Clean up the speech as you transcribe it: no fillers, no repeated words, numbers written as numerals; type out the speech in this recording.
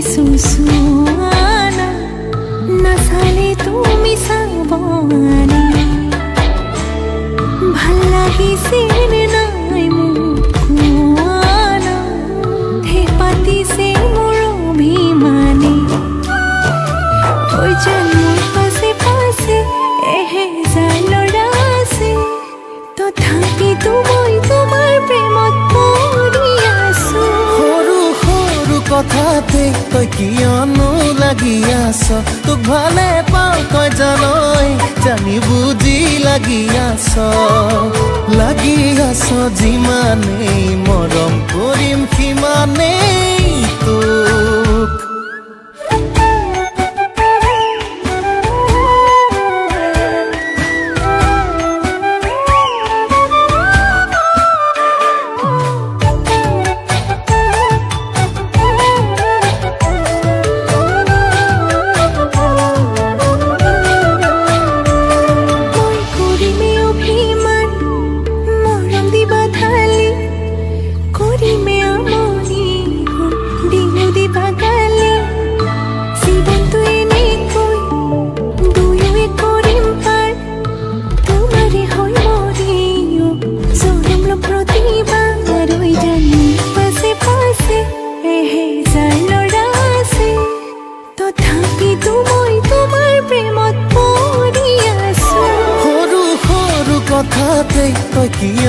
सुसुआना नाचाले तुमी साबने ভাল লাগিছে নাই মোক কোৱানা হে পাতিছে মোৰ অভিমানে ঐ জন্মৰ পাছে পাছে এহেজাৰ ল'ৰা আছে তথাপিতো মই তোমাৰ প্ৰেমত পৰি আছো সৰু সৰু কথাতে তই কিয়নো লাগি আছ তোক ভালে পাওঁ তই জানই জানি বুজি লাগি আছ যিমানেই মৰম কৰিম সিমানেই তোক কথাতে তই কিয়